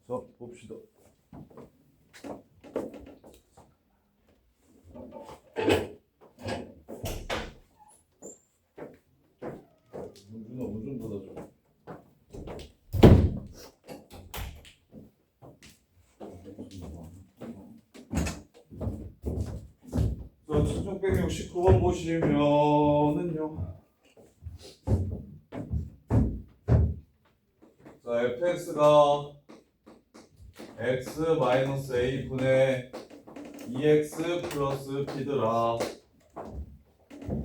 자, 봅시다. 문준아, 문 좀 닫아줘. 자, 1669번 보시면은요. 자, fx가 x-a 분의 2x 플러스 b더라.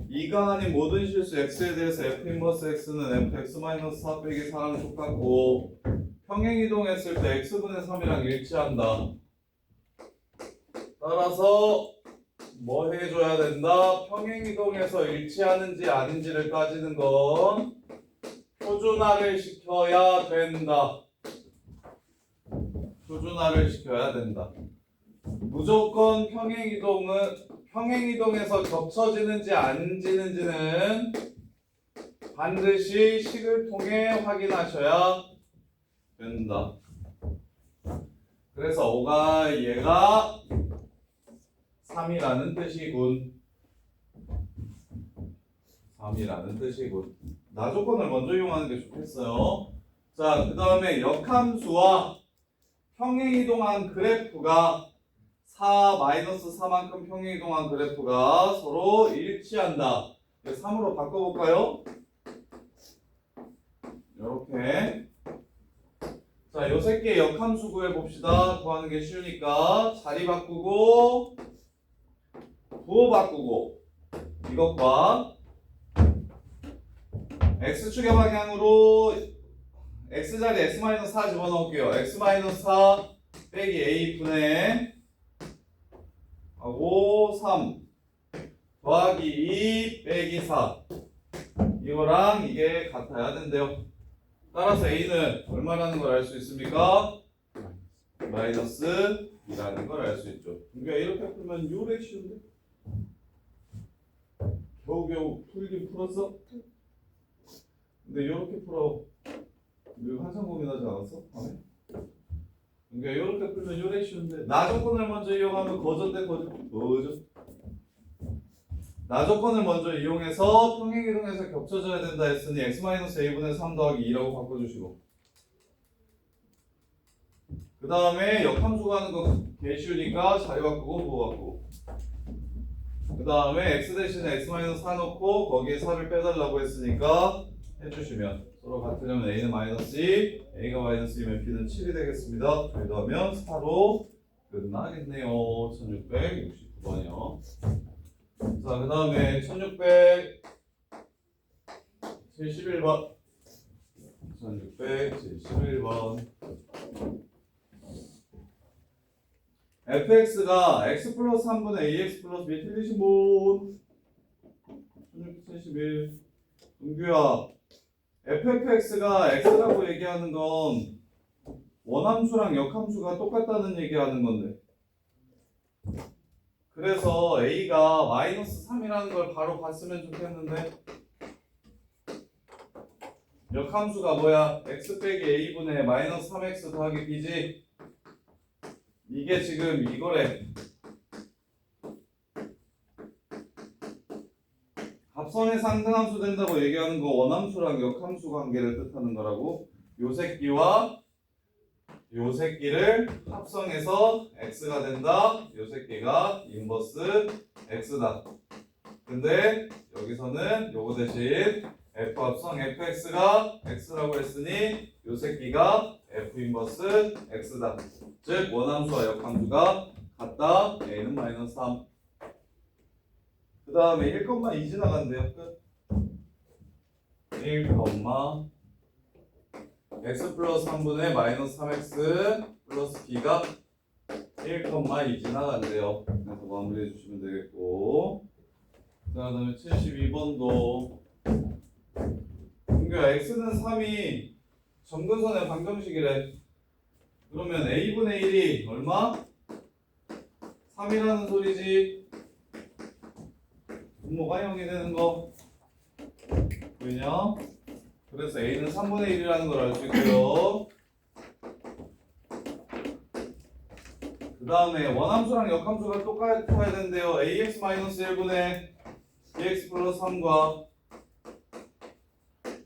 이가 아닌 모든 실수 x에 대해서 f 인버스 x는 fx-4 빼기 4랑 똑같고 평행이동했을 때 x분의 3이랑 일치한다. 따라서 뭐 해줘야 된다? 평행이동에서 일치하는지 아닌지를 따지는 건 표준화를 시켜야 된다. 표준화를 시켜야 된다. 무조건 평행이동에서 겹쳐지는지 안 지는지는 반드시 식을 통해 확인하셔야 된다. 그래서 5가 얘가 3이라는 뜻이군. 3이라는 뜻이군. 나 조건을 먼저 이용하는 게 좋겠어요. 자, 그 다음에 역함수와 평행이동한 그래프가 4-4만큼 평행이동한 그래프가 서로 일치한다. 3으로 바꿔볼까요? 이렇게. 자, 요 새끼의 역함수 구해봅시다. 구하는 게 쉬우니까 자리 바꾸고 부호 바꾸고 이것과 x축의 방향으로 x자리 x-4 집어넣을게요. x-4 빼기 a 분의 하고 3 더하기 2 빼기 4 이거랑 이게 같아야 된대요. 따라서 a는 얼마라는 걸 알 수 있습니까? 마이너스 2라는 걸 알 수 있죠. 그러니까 이렇게 풀면 요래 쉬운데? 겨우겨우 풀긴 풀었어? 근데 이렇게 풀어. 이거 한참 고민하지 않았어? 밤에? 그러니까 이렇게 풀면 요래 쉬운데 나 조건을 먼저 이용하면 거저 대 거저. 나 조건을 먼저 이용해서 평행이동에서 겹쳐져야 된다 했으니 x-a분의 3 더하기 2라고 바꿔주시고 그 다음에 역함수 가는 거 개 쉬우니까 자리 바꾸고 부호 바꾸고 그 다음에 x 대신에 x-4 넣고 거기에 4를 빼달라고 했으니까 해주시면 서로 같으려면 a는 마이너스 2 a가 마이너스 2면 b는 7이 되겠습니다. 그러면 4로 끝나겠네요. 1669번이요. 자, 그 다음에 1671번 1671번 fx가 x 플러스 3분의 ax 플러스 b 틀리신 분 1671 은규야 fx가 x라고 얘기하는 건 원함수랑 역함수가 똑같다는 얘기하는 건데 그래서 a가 마이너스 3이라는 걸 바로 봤으면 좋겠는데 역함수가 뭐야? x 빼기 a분의 마이너스 3x 더하기 b지 이게 지금 이거래. 합선의 상등함수 된다고 얘기하는 거 원함수랑 역함수 관계를 뜻하는 거라고. 요 새끼와 요 새끼를 합성해서 x가 된다. 요 새끼가 인버스 x다. 근데 여기서는 요거 대신 f 합성 fx가 x라고 했으니 요 새끼가 f 인버스 x다. 즉 원함수와 역함수가 같다. a는 마이너스 3. 그 다음에 1,2 지나간대요. 끝. 1, x 플러스 3분의 마이너스 3x 플러스 b가 1,2 지나간대요. 그래서 마무리해 주시면 되겠고 그 다음에 72번도 그러니까 x는 3이 점근선의 방정식이래. 그러면 a분의 1이 얼마? 3이라는 소리지. 분모가 0이 되는 거 보이냐? 그래서 a는 3분의 1이라는 걸 알 수 있고요. 다음에 원함수랑 역함수가 똑같아야 된대요. ax-1분의 bx 플러스 3과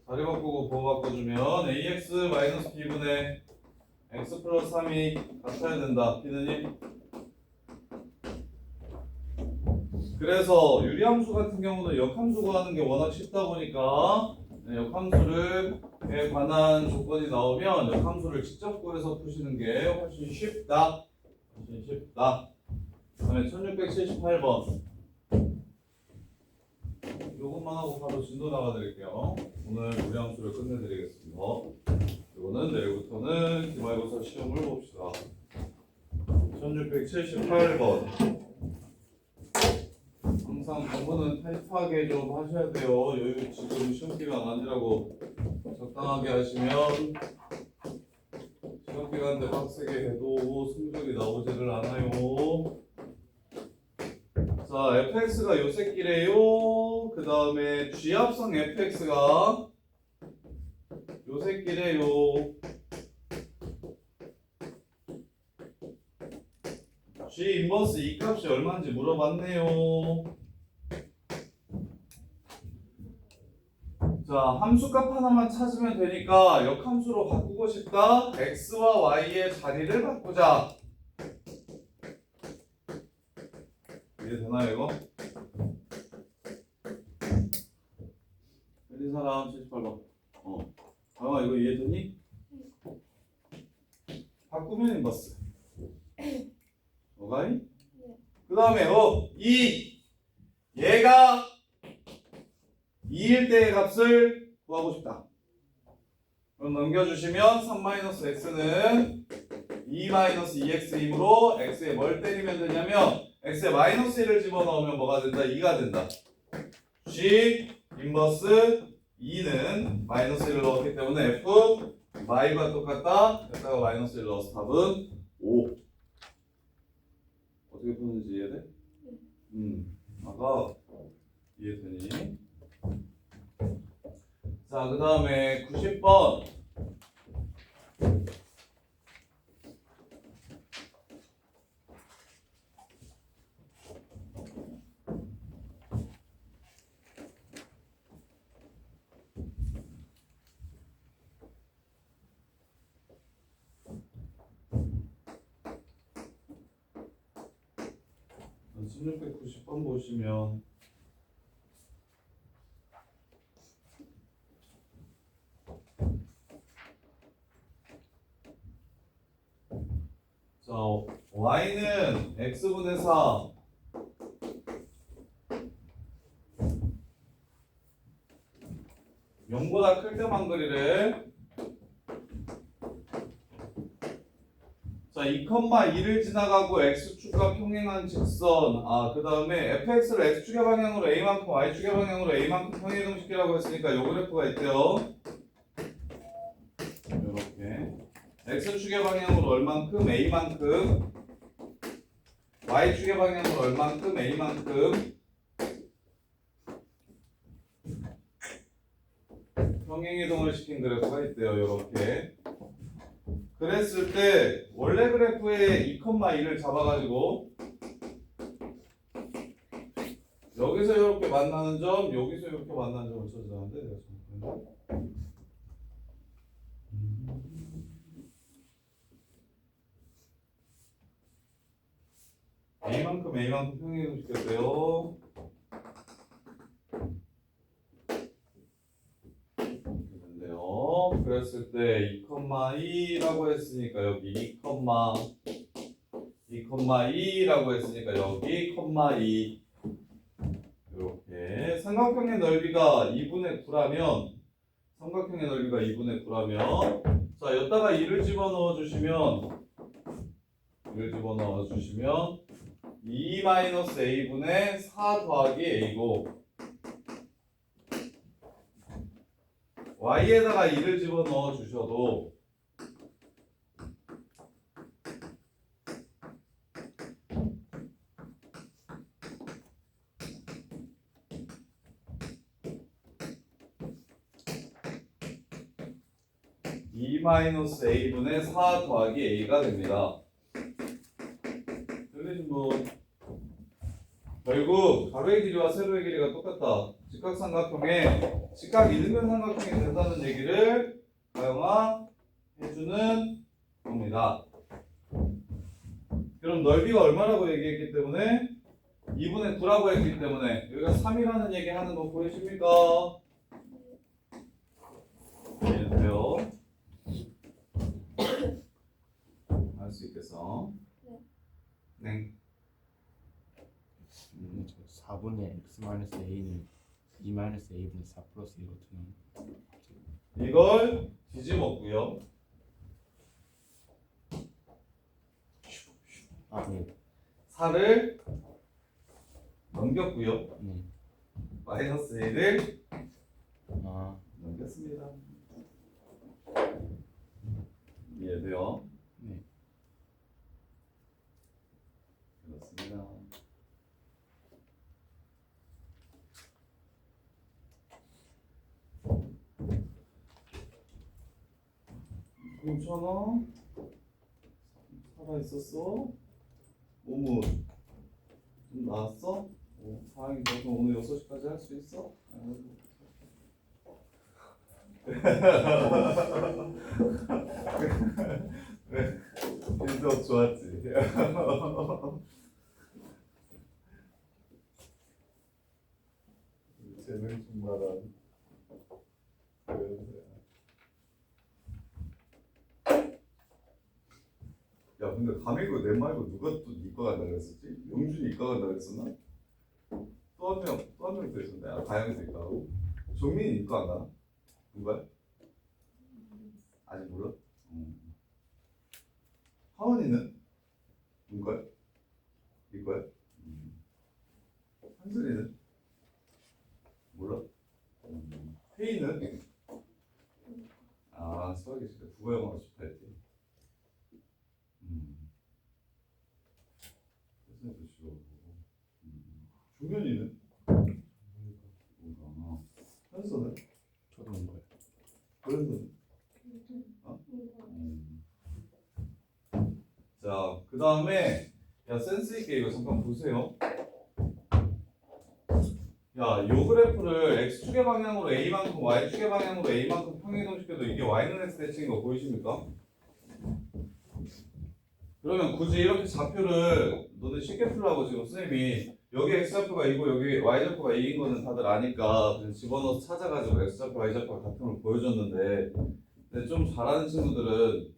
자리 바꾸고 부호 바꿔주면 ax-b분의 x 플러스 3이 같아야 된다. 피드님. 그래서 유리함수 같은 경우는 역함수 구하는 게 워낙 쉽다 보니까 역함수에 관한 조건이 나오면 역함수를 직접 구해서 푸시는 게 훨씬 쉽다. 훨씬 쉽다. 그 다음에 1678번. 이것만 하고 바로 진도 나가드릴게요. 오늘 유리함수를 끝내드리겠습니다. 이거는 내일부터는 기말고사 시험을 봅시다. 1678번. 항상 공부는 타이트하게 좀 하셔야 돼요. 여유 지금 시험 기간 아니라고 적당하게 하시면 시험 기간 때 빡세게 해도 성적이 나오지를 않아요. 자, fx가 요 새끼래요. 그 다음에 g합성 fx가 요 새끼래요. g 인버스 이 값이 얼마인지 물어봤네요. 자, 함수값 하나만 찾으면 되니까 역함수로 바꾸고 싶다. x와 y의 자리를 바꾸자. 이해되나요 이거? 틀린 사람 78번. 아 이거 이해되니? 바꾸면 인버스. 오가이? 그 다음에 얘가 2일 때의 값을 구하고 싶다. 그럼 넘겨주시면 3-x는 2-2x이므로 x에 뭘 때리면 되냐면 x에 마이너스 1을 집어넣으면 뭐가 된다? 2가 된다. g 인버스 2는 마이너스 1을 넣었기 때문에 f y가 똑같다. 여기다가 마이너스 1 넣어서 답은 5. 어떻게 푸는지 이해돼? 아까 이해되니? 자, 그 다음에 90번. 자, 1690번 보시면 자, y는 x분의 4 0보다 클 때만 그리래. 자, 2,2를 지나가고 x축과 평행한 직선. 그 다음에 fx를 x축의 방향으로 a만큼 y축의 방향으로 a만큼 평행이동시키라고 했으니까 요 그래프가 있대요. 이렇게 x축의 방향으로 얼만큼 a만큼, y축의 방향으로 얼만큼 a만큼 평행이동을 시킨 그래프가 있대요. 이렇게 그랬을 때 원래 그래프에 2,2를 잡아가지고 여기서 이렇게 만나는 점, 여기서 이렇게 만나는 점을 찾아야하는데 내가 잠깐만요. a만큼 평행이동 시켰대요. 이렇게 된대요. 그랬을 때 2,2라고 했으니까 여기 2,2라고 했으니까 여기 2. 이렇게 삼각형의 넓이가 2분의 9라면 자, 여기다가 2를 집어넣어 주시면 2-a분의 4 더하기 a고 y에다가 2를 집어넣어 주셔도 (2-a분의 4 더하기 a가 됩니다. 그리신 분. 결국 가로의 길이와 세로의 길이가 똑같다. 직각삼각형에 직각 이등변 삼각형이 된다는 얘기를 사용해주는 겁니다. 그럼 넓이가 얼마라고 얘기했기 때문에 2분의 9라고 했기 때문에 여기가 3이라는 얘기 하는 거 보이십니까? 이해돼요? 할 수 있겠어? 네. 4분의 x-a는 2-a분의 4 플러스 1거든요. 이걸 뒤집었고요. 아, 네. 4를 넘겼고요. 네. 마이너스 1을 아, 넘겼습니다. 이해돼요? 네. 그렇습니다. 괜찮아? 살아있었어? 몸은 좀 나았어? 다행이다. 그럼 오늘 6시까지 할 수 있어? 네, 빌드업 좋았지? 재능 충만한 야, 근데 감이고 내 말고 누가 또 이과 간다 그랬었지? 용준이 이과 간다 그랬었나? 또 한 명 또 있었네. 아, 가영이도 이과고. 종민이 이과 안 가나? 누가? 아직 몰라? 하원이는? 누가야? 이과야? 한슬이는? 몰라? 혜인은? 아, 수학이 진짜 국어 영어가 좋다 했지. 선생님도 싫어하고. 종현이는? 현서는? 저도 온 거예요. 그래서는? 어? 자, 그 다음에 야, 센스 있게 이거 잠깐 보세요. 야, 요 그래프를 x축의 방향으로 a만큼 y축의 방향으로 a만큼 평행이동시켜도 이게 y는 x 대칭인 거 보이십니까? 그러면 굳이 이렇게 좌표를 너네 쉽게 풀라고 지금 선생님이 여기 x좌표가 2고 여기 y좌표가 2인 거는 다들 아니까 그냥 집어넣어서 찾아가지고 x좌표, y좌표가 같은 걸 보여줬는데 근데 좀 잘하는 친구들은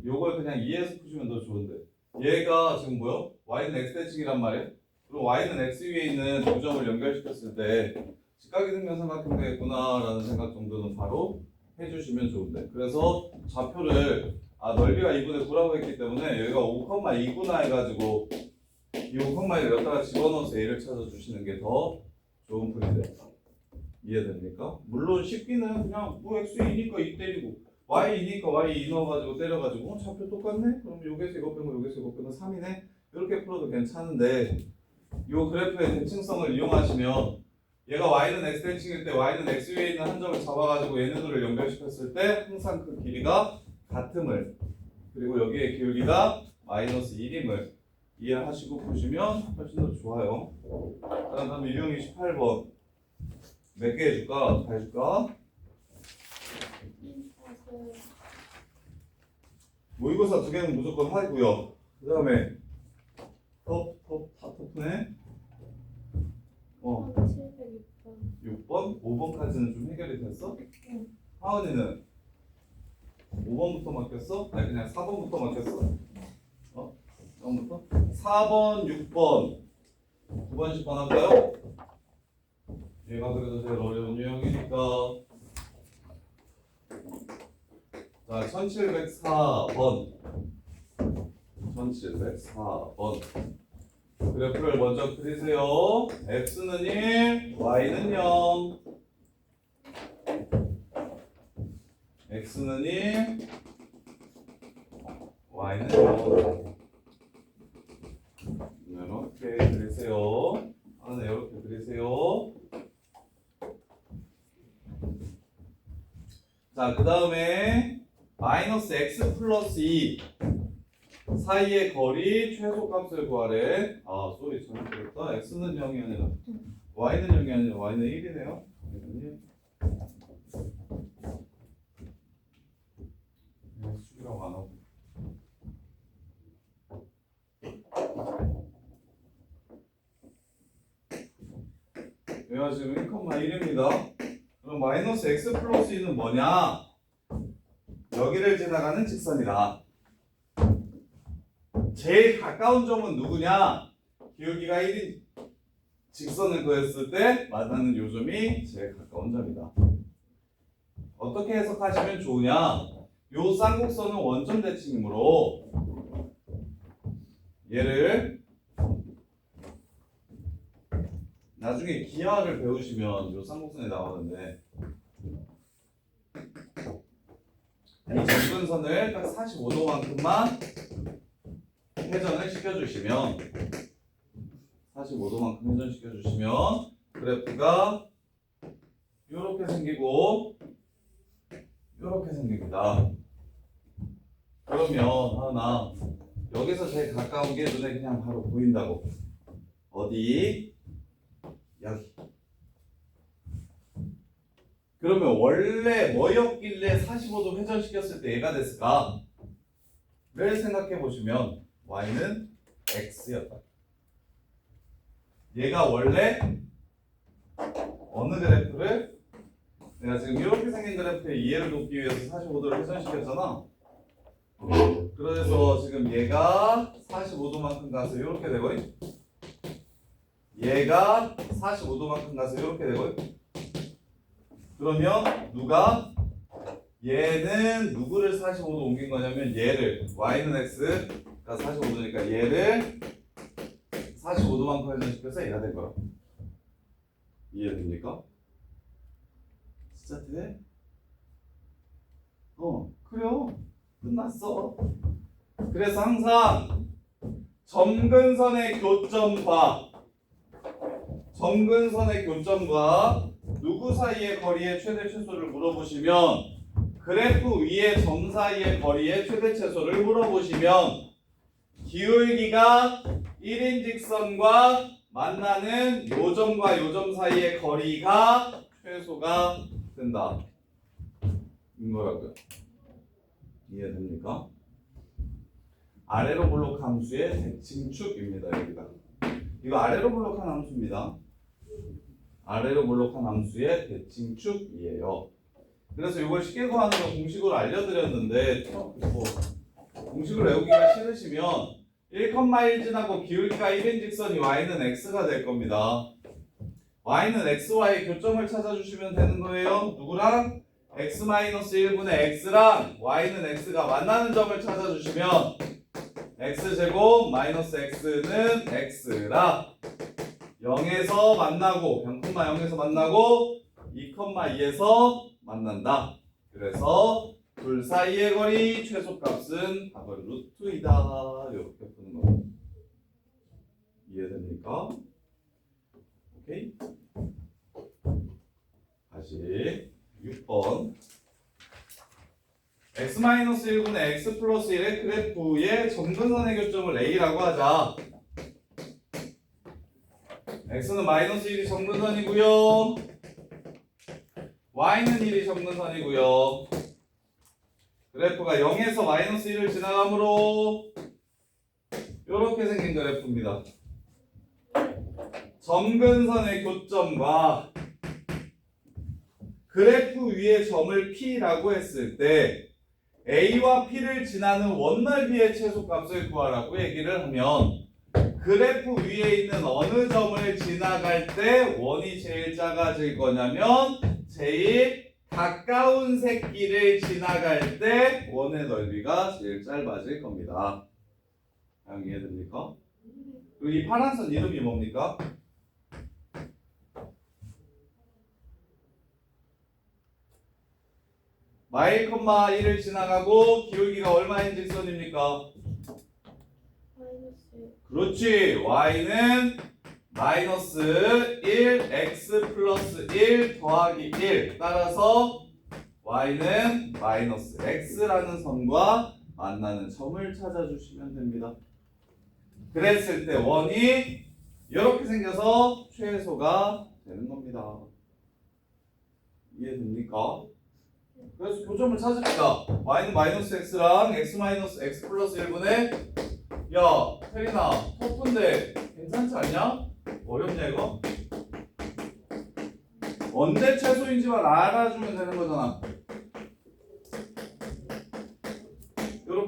요걸 그냥 이해해서 푸시면 더 좋은데 얘가 지금 뭐야? y는 x 대칭이란 말이야? 그럼 y는 x 위에 있는 두 점을 연결시켰을 때 직각이등변 삼각형 되겠구나라는 생각 정도는 바로 해주시면 좋은데 그래서 좌표를 넓이가 2분의 9라고 했기 때문에 여기가 5,2구나 해가지고 이 5,2를 여기다가 집어넣어서 a를 찾아주시는 게 더 좋은 풀인데 이해됩니까? 물론 쉽기는 그냥 뭐 x2니까 2 때리고 y이니까 y 2 넣어가지고 때려가지고 좌표 똑같네? 그럼 여기서 이거 빼고 여기서 이거 빼고 3이네? 이렇게 풀어도 괜찮은데 이 그래프의 대칭성을 이용하시면 얘가 y는 x 대칭일 때 y는 x 위에 있는 한 점을 잡아가지고 얘네들을 연결시켰을 때 항상 그 길이가 같음을 그리고 여기에 기울기가 마이너스 1임을 이해하시고 보시면 훨씬 더 좋아요. 다음 228번 몇 개 해줄까? 다 해줄까? 모의고사 2개는 무조건 하고요. 그 다음에 터프네 6번? 5번까지는 좀 해결이 됐어? 응. 하은이는 5번부터 맡겼어? 아니 그냥 4번부터 맡겼어? 처음부터? 4번, 6번 2번씩 번할까요? 얘가 그래도 제일 어려운 유형이니까 자 1704번 1704번 그래프를 먼저 그리세요. x는 1, y는 0 x는 1, y는 0 이렇게 그리세요. 하나 이렇게 그리세요. 자, 그 다음에 마이너스 x 플러스 2 사이의 거리 최소값을 구하래. 아, 쏘리 잘못했다. x는 0이 아니라 y는 0이 아니라 y는 1이네요. 수기라고 안 하고. 얘가 지금 1,1입니다. 그럼 마이너스 x 플러스 2는 뭐냐? 여기를 지나가는 직선이다. 제일 가까운 점은 누구냐? 기울기가 1인 직선을 그었을 때 만나는 요점이 제일 가까운 점이다. 어떻게 해석하시면 좋으냐? 요 쌍곡선은 원점 대칭이므로 얘를 나중에 기하를 배우시면 요 쌍곡선이 나오는데 이 점근선을 딱 45도만큼만 회전을 시켜주시면 45도만큼 회전시켜주시면 그래프가 이렇게 생기고 이렇게 생깁니다. 그러면 하나 여기서 제일 가까운 게 눈에 그냥 바로 보인다고. 어디? 여기. 그러면 원래 뭐였길래 45도 회전시켰을 때 얘가 됐을까? 를 생각해 보시면 y는 x였다. 얘가 원래 어느 그래프를 내가 지금 이렇게 생긴 그래프의 이해를 돕기 위해서 45도를 회전시켰잖아. 그래서 지금 얘가 45도만큼 가서 이렇게 되고 얘가 45도만큼 가서 이렇게 되고 그러면 누가 얘는 누구를 45도 옮긴 거냐면 얘를 y는 x가 45도니까 얘를 45도만큼 회전시켜서 얘가 된 거야. 이해됩니까? 진짜 돼? 그래요. 끝났어. 그래서 항상 점근선의 교점과 누구 사이의 거리의 최대 최소를 물어보시면 그래프 위에 점 사이의 거리의 최대 최소를 물어보시면 기울기가 1인 직선과 만나는 요점과 요점 사이의 거리가 최소가 된다. 이거라고요. 이해됩니까? 아래로 볼록한 함수의 대칭축입니다. 여기가. 이거 아래로 볼록한 함수입니다. 아래로 볼록한 함수의 대칭축이에요. 그래서 이걸 쉽게 구하는 거 공식으로 알려드렸는데 공식을 외우기가 싫으시면 1,1 지나고 기울기가 1인 직선이 y는 x가 될 겁니다. y는 x와의 교점을 찾아주시면 되는 거예요. 누구랑? x-1분의 x랑 y는 x가 만나는 점을 찾아주시면 x제곱 마이너스 x는 x라 0에서 만나고 0,0에서 만나고 2,2에서 만난다. 그래서 둘 사이의 거리 최소값은 답은 루트이다. 이렇게 푸는 거. 이해됩니까? 오케이. 다시 6번. x-1분의 x 플러스 1의 그래프의 점근선의 교점을 a라고 하자. x는 마이너스 1이 점근선이고요. y는 1이 점근선이고요. 그래프가 0에서 마이너스 1을 지나가므로 이렇게 생긴 그래프입니다. 점근선의 교점과 그래프 위에 점을 P라고 했을 때 A와 P를 지나는 원넓이의 최소값을 구하라고 얘기를 하면 그래프 위에 있는 어느 점을 지나갈 때 원이 제일 작아질 거냐면 제일 가까운 새끼를 지나갈 때 원의 넓이가 제일 짧아질 겁니다. 이해됩니까? 그리고 이 파란 선 이름이 뭡니까? 마일 콤마 1을 지나가고 기울기가 얼마인 직선입니까? 그렇지. y는 마이너스 1 x 플러스 1 더하기 1 따라서 y는 마이너스 x라는 선과 만나는 점을 찾아주시면 됩니다. 그랬을 때 원이 이렇게 생겨서 최소가 되는 겁니다. 이해됩니까? 그래서 교점을 찾읍시다. y는 마이너스 x랑 x 마이너스 x 플러스 1분의 야 혜린아 터프인데 괜찮지 않냐? 어렵냐 이거? 언제 최소인지만 알아주면 되는 거잖아.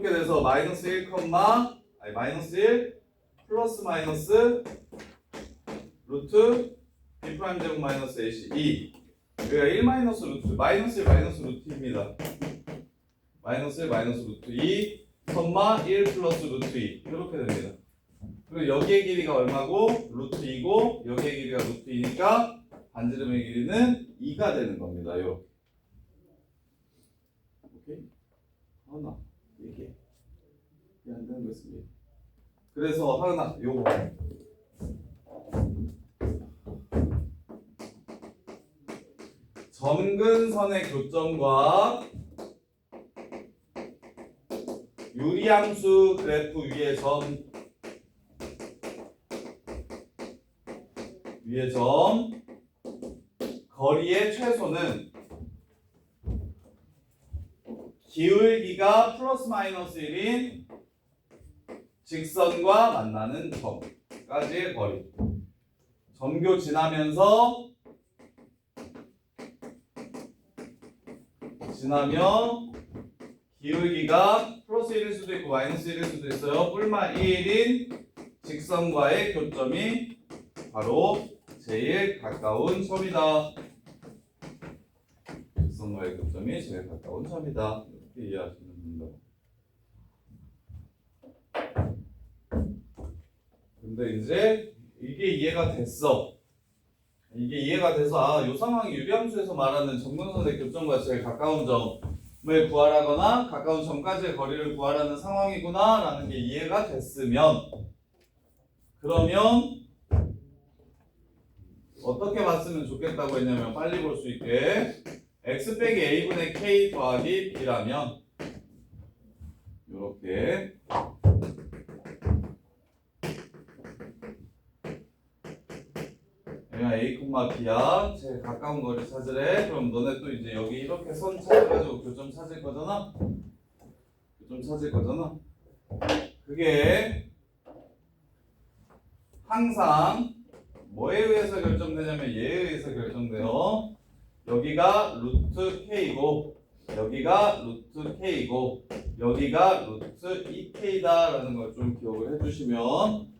이렇게 돼서 마이너스 1, 마이너스 1 플러스 마이너스 루트 b 프라임 제곱 마이너스 ac 2 여기가 1 마이너스 루트 마이너스 1 마이너스 루트입니다. 마이너스 1 마이너스 루트 2 1 플러스 루트 2 이렇게 됩니다. 그리고 여기의 길이가 얼마고? 루트 2고 여기의 길이가 루트 2니까 반지름의 길이는 2가 되는 겁니다. 이렇게. 오케이? 하나 얘기해. 이게 안 되는 거 있으면 얘기해. 그래서 하나 요거 점근선의 교점과 유리함수 그래프 위의 점 거리의 최소는 기울기가 플러스 마이너스 1인 직선과 만나는 점까지의 거리. 점교 지나면 기울기가 플러스 1일 수도 있고 마이너스 1일 수도 있어요. 뿔마 1인 직선과의 교점이 바로 제일 가까운 점이다. 직선과의 교점이 제일 가까운 점이다. 이렇게 이해하시면 됩니다. 근데 이제 이게 이해가 됐어. 이게 이해가 돼서 아, 이 상황이 유리함수에서 말하는 점근선의 교점과 제일 가까운 점을 구하라거나 가까운 점까지의 거리를 구하라는 상황이구나 라는 게 이해가 됐으면 그러면 어떻게 봤으면 좋겠다고 했냐면 빨리 볼 수 있게 x 빼기 a분의 k 더하기 b라면 이렇게 a, b야 제일 가까운 거리 찾으래. 그럼 너네 또 이제 여기 이렇게 선 찾아가지고 교점 찾을 거잖아. 그게 항상 뭐에 의해서 결정되냐면 얘에 의해서 결정돼요. 여기가 루트 k이고 여기가 루트 k이고 여기가 루트 2k다 라는 걸 좀 기억을 해주시면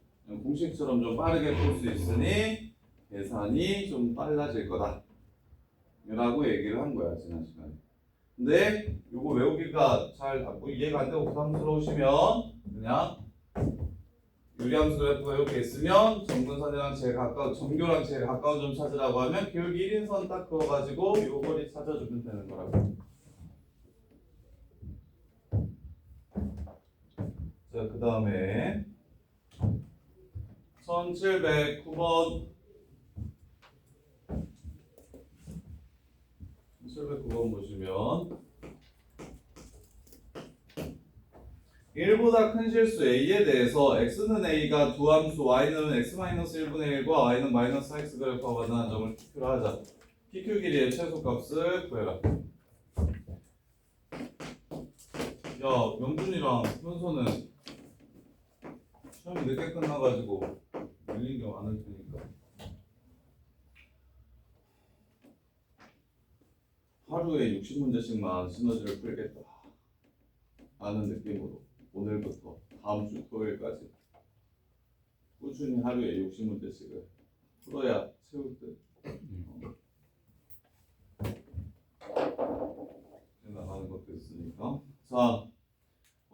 공식처럼 좀 빠르게 풀 수 있으니 계산이 좀 빨라질 거다 라고 얘기를 한 거야 지난 시간에. 근데 요거 외우기가 잘 이해가 안 되고 부담스러우시면 그냥 유리함수 그래프가 이렇게 있으면 점근선이랑 제일 가까운 점교랑 제일 가까운 점 찾으라고 하면 기울기 1인선 딱 그어가지고 요 거리 찾아주면 되는 거라고. 자, 그 다음에 1709번 1709번 보시면 1보다 큰 실수 a에 대해서 x는 a가 두 함수 y는 x-1분의 1과 y는 마이너스 4x 그래프가 만나는 점을 PQ로 하자. PQ 길이의 최소값을 구해라. 야, 명준이랑 현서는 시험이 늦게 끝나가지고 밀린 게 많을 테니까 하루에 60문제씩만 시너지를 풀겠다 라는 느낌으로 오늘부터 다음 주 토요일까지 꾸준히 하루에 60문제씩을 풀어야 채울 듯 나가는 것도 있으니까. 자,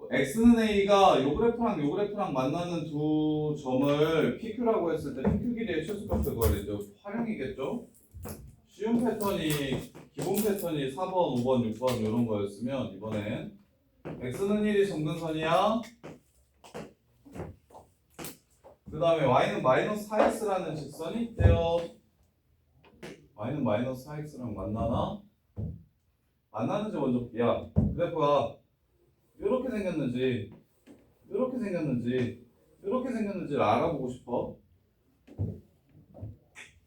x는 a가 요 그래프랑 만나는 두 점을 PQ라고 했을 때 PQ 길이의 최소값을 구하려죠. 활용이겠죠? 쉬운 패턴이 기본 패턴이 4번, 5번, 6번 이런 거였으면 이번엔 x는 1이 점근선이야. 그 다음에 y는 마이너스 4x라는 직선이 있대요. y는 마이너스 4x랑 만나나? 만나는지 먼저 야 그래프가 이렇게 생겼는지 이렇게 생겼는지 이렇게 생겼는지를 알아보고 싶어.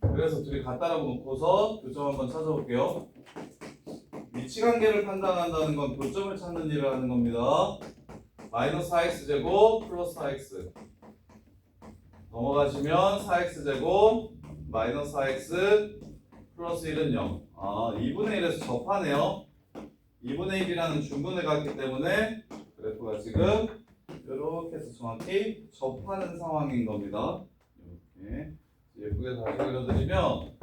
그래서 둘이 같다라고 놓고서 교점 한번 찾아볼게요. 위치관계를 판단한다는 건 교점을 찾는 일을 하는 겁니다. 마이너스 4x제곱 플러스 4x 넘어가시면 4x제곱 마이너스 4x 플러스 1은 0. 2분의 1에서 접하네요. 2분의 1이라는 중근에 갔기 때문에 그래프가 지금 이렇게 해서 정확히 접하는 상황인 겁니다. 이렇게 예쁘게 다시 그려드리면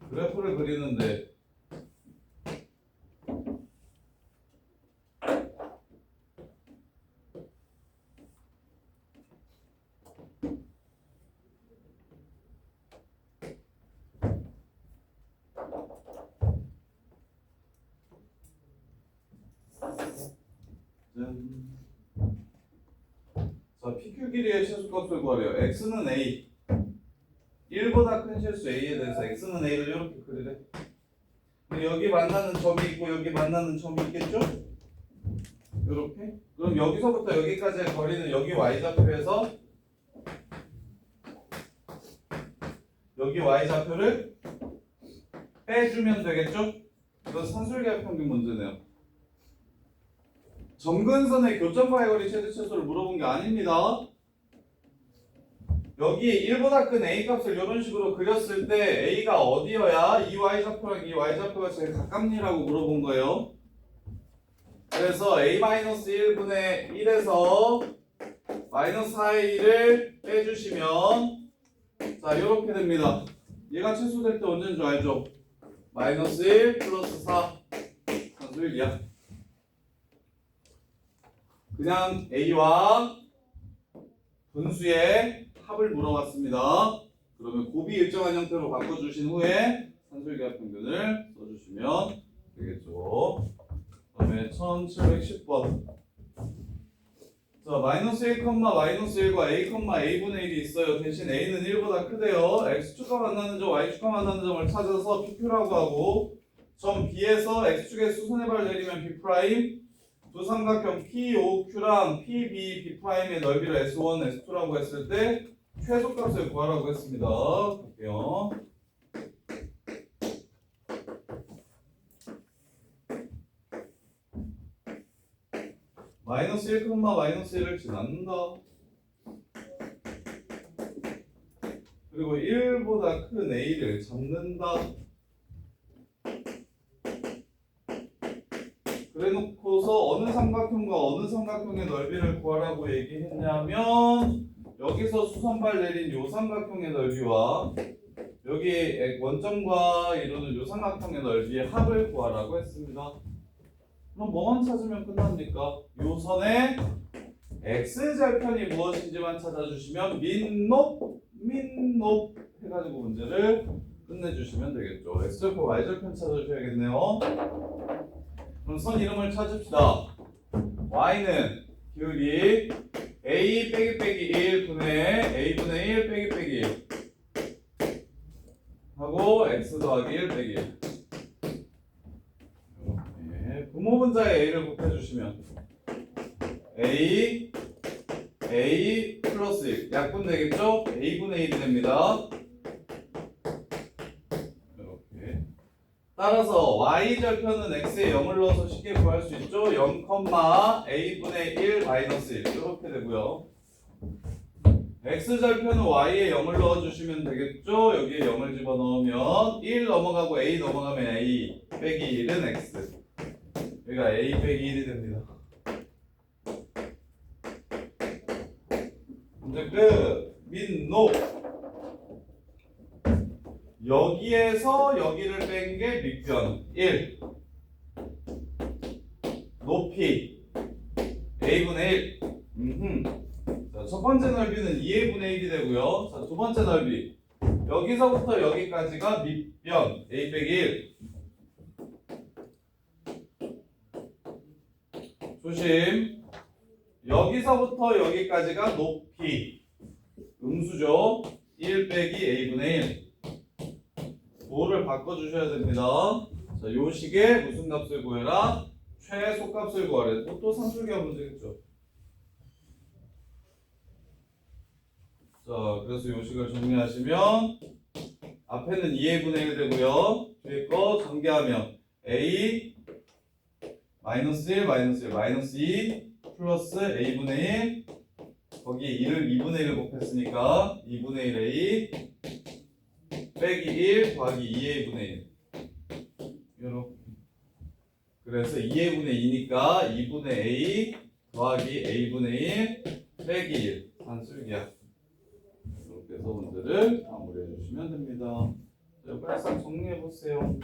그래프를 그리는데 자, PQ 길이의 최소값을 구하래요. x는 a 1보다 큰 실수 a에 대해서 x는 a를 이렇게 그리래. 근데 여기 만나는 점이 있고 여기 만나는 점이 있겠죠? 이렇게. 그럼 여기서부터 여기까지의 거리는 여기 y좌표에서 여기 y좌표를 빼주면 되겠죠? 이건 산술계합 평균 문제네요. 점근선의 교점과의 거리 최대 최소를 물어본 게 아닙니다. 여기 1보다 큰 a 값을 이런 식으로 그렸을 때 a가 어디여야 이 y좌표랑 이 y좌표가 제일 가깝니라고 물어본 거예요. 그래서 a-1분의 1에서 마이너스 4의 1을 빼주시면 자 이렇게 됩니다. 얘가 최소될 때 언제인 줄 알죠? 마이너스 1 플러스 4 산수 1이야. 그냥 a와 분수의 합을 물어봤습니다. 그러면 곱이 일정한 형태로 바꿔주신 후에 산술계합 평균을 써주시면 되겠죠. 그 다음에 1710번. 자, 마이너스 1, 마이너스 1과 a, a분의 1이 있어요. 대신 a는 1보다 크대요. x축과 만나는 점, y축과 만나는 점을 찾아서 PQ라고 하고 점 B에서 x축의 수선의 내리면 B' 두 삼각형 POQ랑 PB, B'의 넓이를 S1, S2라고 했을 때 최소값을 구하라고 했습니다. 볼게요. 마이너스 1, 마이너스 1을 지난다. 그리고 1보다 큰 a를 잡는다. 그래놓고서 어느 삼각형과 어느 삼각형의 넓이를 구하라고 얘기했냐면 여기서 수선발 내린 요 삼각형의 넓이와 여기 원점과 이루는 요 삼각형의 넓이의 합을 구하라고 했습니다. 그럼 뭐만 찾으면 끝납니까? 요 선의 x절편이 무엇인지만 찾아주시면 민높 해가지고 문제를 끝내주시면 되겠죠. x절편, y절편 찾아주셔야겠네요. 그럼 선 이름을 찾읍시다. y는 기울기 a 빼기 1분의 a분의 1 빼기 1 하고 x 더하기 1 빼기 1 이렇게 분모분자의 a를 곱해주시면 a 플러스 1 약분 되겠죠? a분의 1이 됩니다. 이렇게 따라서 y절편은 x에 0을 넣어서 쉽게 구할 수 있죠? 0, a분의 1 마이너스 1 이렇게 되고요. x절편은 y에 0을 넣어주시면 되겠죠? 여기에 0을 집어넣으면 1 넘어가고 a 넘어가면 a 빼기 1은 x 여기가 a 빼기 1이 됩니다. 문제 끝. 민높 여기에서 여기를 뺀 게 밑변 1 높이 a분의 1 자, 첫 번째 넓이는 2a분의 1이 되고요. 자, 두 번째 넓이 여기서부터 여기까지가 밑변 a 빼기 1 조심 여기서부터 여기까지가 높이 음수죠. 1 빼기 a분의 1 도를 바꿔주셔야 됩니다. 자, 요 식에 무슨 값을 구해라? 최소값을 구하래. 또 산술기하 문제겠죠. 자, 그래서 요 식을 정리하시면 앞에는 2a분의 1 되고요. 뒤에 거 전개하면 a 마이너스 1 마이너스 1 마이너스 2 플러스 a분의 1 거기에 1을 2분의 1을 곱했으니까 2분의 1a 빼기 1 더하기 2a분의 1 이렇게. 그래서 2a분의 2니까 2분의 a 더하기 a분의 1 빼기 1 산술기야. 이렇게 해서 문제를 마무리해 주시면 됩니다. 여기까지 싹 정리해 보세요.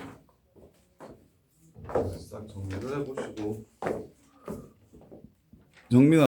싹 정리를 해보시고 정민아